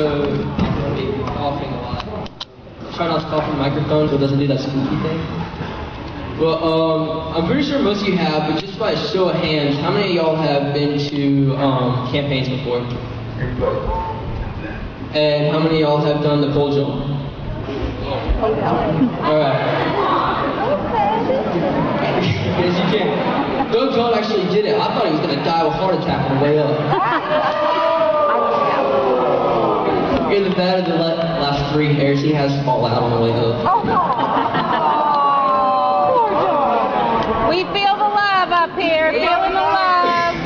so I'm going to be coughing a lot. Try not to cough in the microphone so it doesn't do that squeaky thing. Well, I'm pretty sure most of you have, but just by a show of hands, how many of y'all have been to campaigns before? And how many of y'all have done the pole jump? Alright. Yes, you can. No, John actually did it. I thought he was going to die of a heart attack on the way up. Either that or the last 3 hairs he has fall out on the way up. We feel the love up here, feeling the love.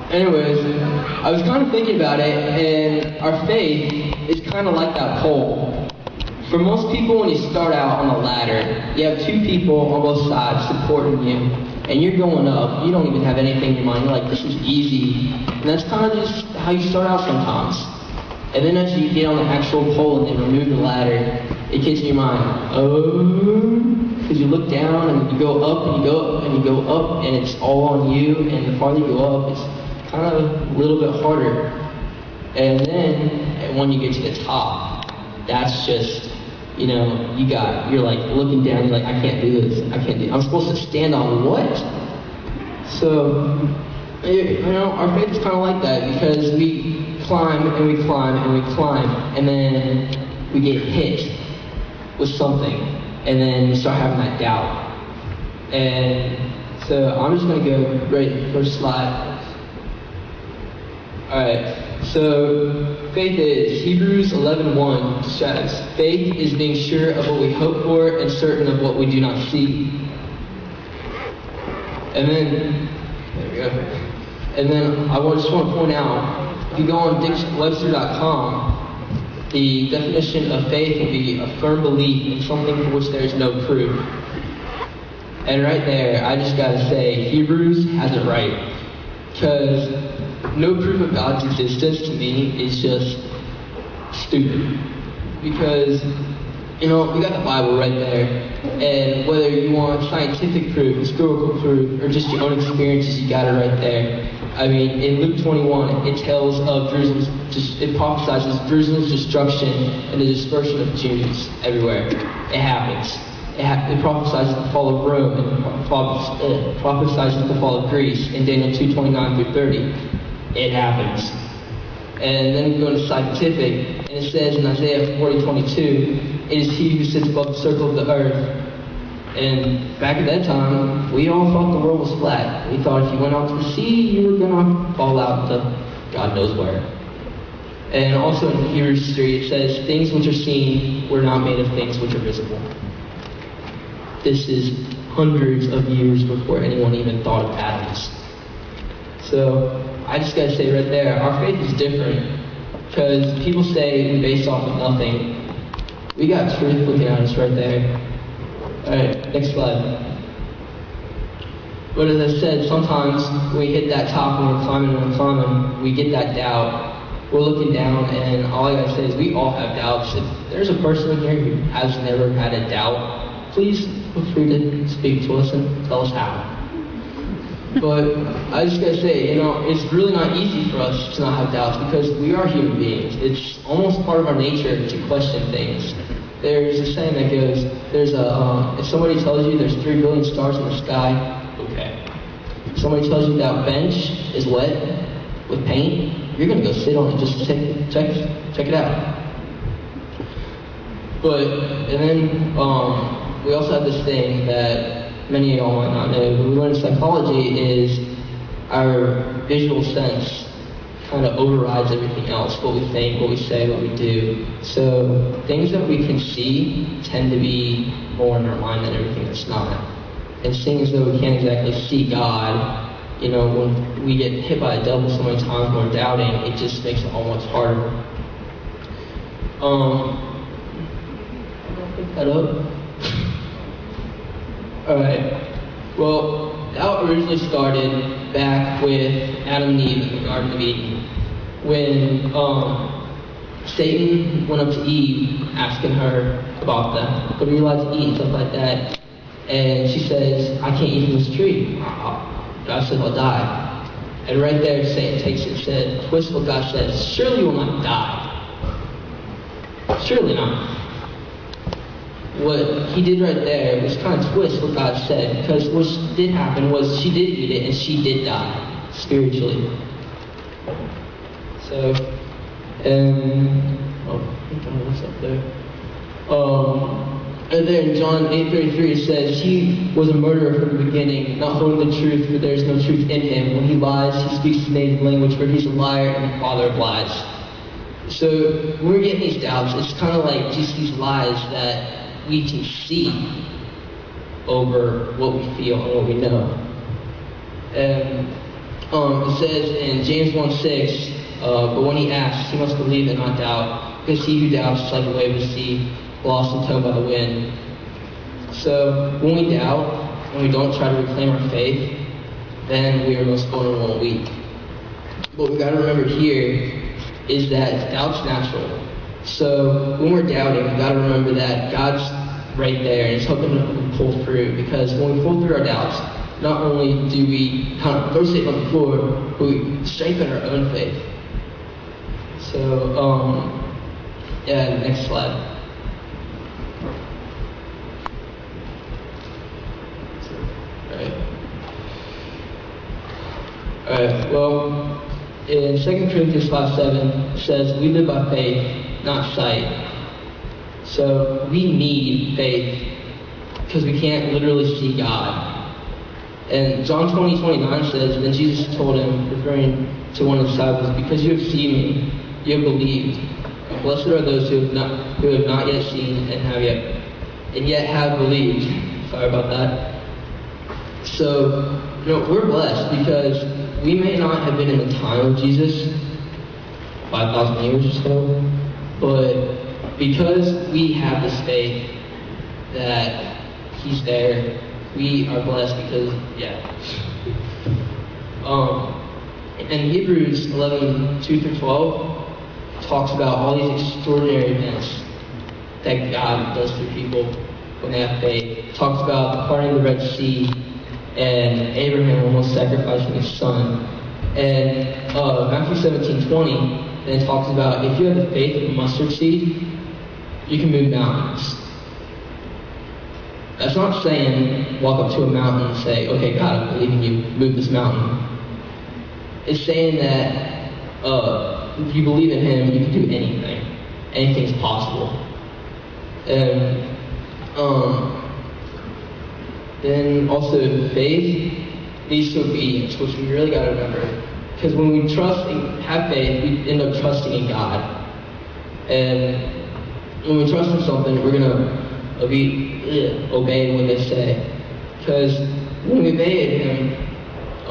Anyways, I was kind of thinking about it, and our faith is kind of like that pole. For most people, when you start out on a ladder, you have 2 people on both sides supporting you, and you're going up. You don't even have anything in your mind. You're like, this is easy. And that's kind of just how you start out sometimes. And then as you get on the actual pole and they remove the ladder, it gets in your mind, oh, because you look down and you go up and you go up and you go up, and it's all on you, and the farther you go up, it's kind of a little bit harder. And then when you get to the top, that's just, you know, you're like looking down, you're like, I can't do this, I can't do it. I'm supposed to stand on what? So, you know, our faith is kind of like that, because we climb and we climb and we climb, and then we get hit with something, and then we start having that doubt. And so I'm just going to go right first slide. Alright, so faith is, Hebrews 11:1 says, faith is being sure of what we hope for and certain of what we do not see. And then, there we go. And then I just want to point out, if you go on Webster.com, the definition of faith will be a firm belief in something for which there is no proof. And right there, I just got to say, Hebrews has it right. Because no proof of God's existence to me is just stupid. Because, you know, we got the Bible right there. And whether you want scientific proof, historical proof, or just your own experiences, you got it right there. I mean, in Luke 21, it tells of it prophesies Jerusalem's destruction and the dispersion of Jews everywhere. It happens. It prophesies the fall of Rome, and prophesies the fall of Greece in Daniel 2:29-30. It happens. And then we go to scientific, and it says in Isaiah 40:22, it is he who sits above the circle of the earth. And back at that time, we all thought the world was flat. We thought if you went out to the sea, you were going to fall out to God knows where. And also in Hebrews 3, it says, things which are seen were not made of things which are visible. This is hundreds of years before anyone even thought of atoms. So I just got to say right there, our faith is different. Because people say we base off of nothing. We got truth looking at us right there. Alright, next slide. But as I said, sometimes when we hit that top and we're climbing, we get that doubt. We're looking down, and all I gotta say is we all have doubts. If there's a person in here who has never had a doubt, please feel free to speak to us and tell us how. But I just gotta say, you know, it's really not easy for us to not have doubts, because we are human beings. It's almost part of our nature to question things. There's a saying that goes, if somebody tells you there's 3 billion stars in the sky, okay. If somebody tells you that bench is wet with paint, you're gonna go sit on it just to check it out. And then we also have this thing that many of y'all might not know, but we learn in psychology is our visual sense kind of overrides everything else, what we think, what we say, what we do. So things that we can see tend to be more in our mind than everything that's not. And seeing as though we can't exactly see God, you know, when we get hit by a devil so many times when we're doubting, it just makes it all much harder. Pick that up. Alright. Well, that originally started back with Adam and Eve in the Garden of Eden. When Satan went up to Eve asking her about what do you like to eat and stuff like that. And she says, I can't eat from this tree. God said, I'll die. And right there, Satan takes it and said, twist what God says. Surely you will not die. Surely not. What he did right there was kind of twist what God said, because what did happen was she did eat it and she did die spiritually. So, what's up there? And then John 8:33 says, he was a murderer from the beginning, not holding the truth, for there is no truth in him. When he lies, he speaks his native language, for he's a liar and the father of lies. So when we're getting these doubts, it's kind of like just these lies that we can see over what we feel and what we know. And it says in James 1:6, but when he asks, he must believe and not doubt, because he who doubts is like a wave of the sea, lost and towed by the wind. So when we doubt, and we don't try to reclaim our faith, then we are most vulnerable and weak. What we got to remember here is that doubt's natural. So when we're doubting, we got to remember that God's right there and He's helping us pull through. Because when we pull through our doubts, not only do we kind of throw Satan on the floor, but we strengthen our own faith. So, next slide. Alright, well, in 2 Corinthians 5:7, it says, we live by faith, not sight. So we need faith, because we can't literally see God. And John 20:29 says, then Jesus told him, referring to one of the disciples, because you have seen me, you have believed. And blessed are those who have not yet seen and yet have believed. Sorry about that. So, we're blessed because we may not have been in the time of Jesus, 5,000 years or so, but because we have this faith that He's there, we are blessed because, And Hebrews 11:2-12 talks about all these extraordinary events that God does for people when they have faith. It talks about the parting of the Red Sea, and Abraham almost sacrificing his son. And Matthew 17:20 then talks about if you have the faith of a mustard seed, you can move mountains. That's not saying walk up to a mountain and say, okay, God, I believe in you, move this mountain. It's saying that if you believe in Him, you can do anything. Anything's possible. And then also faith leads to obedience, which we really got to remember. Because when we trust and have faith, we end up trusting in God. And when we trust in something, we're going to obey what they say. Because when we obey Him, I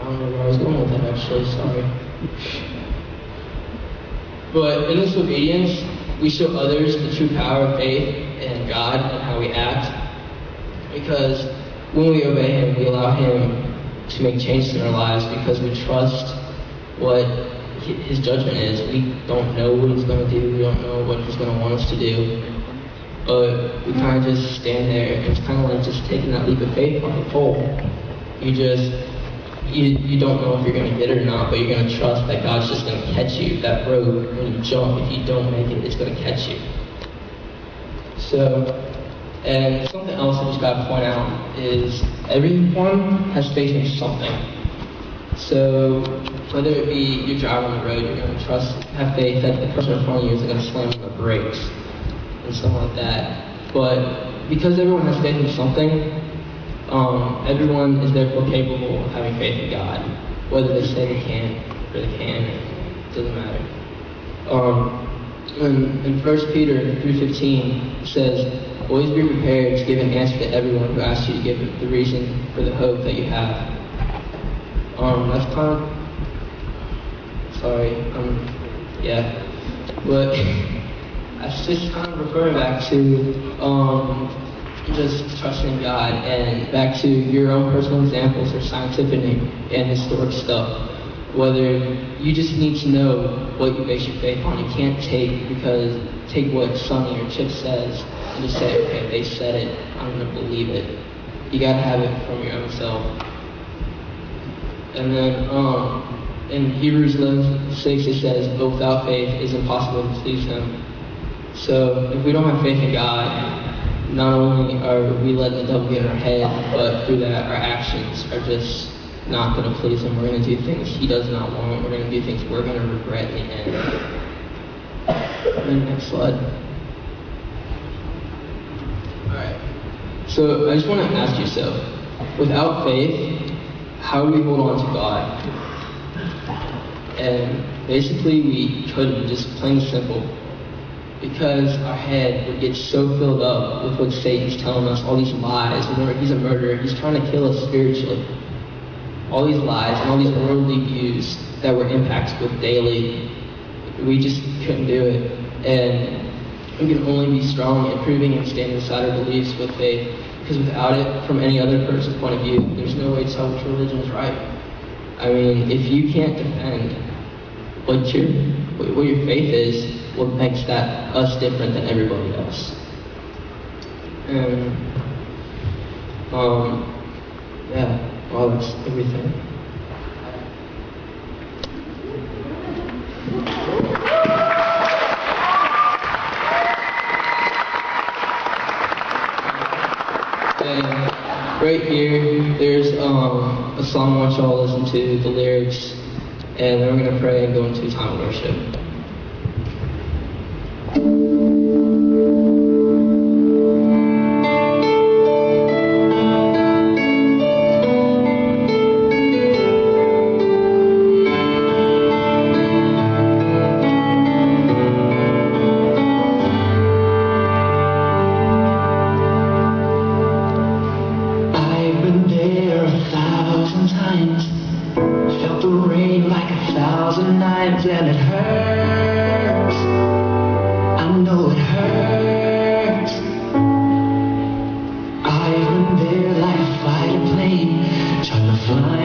don't know where I was going with that actually, sorry. But in this obedience, we show others the true power of faith in God and how we act. Because when we obey Him, we allow Him to make changes in our lives because we trust what His judgment is. We don't know what He's going to do. We don't know what He's going to want us to do. But we kind of just stand there, and it's kind of like just taking that leap of faith on the pole. You don't know if you're going to get it or not, but you're going to trust that God's just going to catch you. That road, when you jump, if you don't make it, it's going to catch you. So, and something else I just got to point out is everyone has faith in something. So, whether it be you're driving on the road, you're going to have faith that the person in front of you isn't going to slam on the brakes and stuff like that. But because everyone has faith in something, everyone is therefore capable of having faith in God. Whether they say they can or they can, it doesn't matter. In 1 Peter 3:15, it says, always be prepared to give an answer to everyone who asks you to give the reason for the hope that you have. That's kind of, sorry, but that's just kind of referring back to just trusting in God and back to your own personal examples or scientific and historic stuff. Whether you just need to know what you base your faith on. You can't take what Sonny or Chip says and just say, okay, they said it, I'm going to believe it. You got to have it from your own self. And then in Hebrews 11:6 it says, but without faith it is impossible to please him. So if we don't have faith in God, not only are we letting the devil get in our head, but through that our actions are just not going to please him. We're going to do things he does not want. We're going to do things we're going to regret in the end. And then next slide. Alright. So I just want to ask yourself, without faith, how do we hold on to God? And basically we couldn't, just plain simple. Because our head would get so filled up with what Satan's telling us, all these lies. Remember, he's a murderer. He's trying to kill us spiritually. All these lies and all these worldly views that we're impacted with daily, we just couldn't do it. And we can only be strong in proving and standing beside our beliefs with faith. Because without it, from any other person's point of view, there's no way to tell which religion is right. I mean, if you can't defend what your faith is, what makes that us different than everybody else. And yeah, well, that's everything. And right here, there's a song I want y'all to listen to, the lyrics, and then we're gonna pray and go into a time of worship. And it hurts, I know it hurts. I've been there like a fighter plane, trying to fly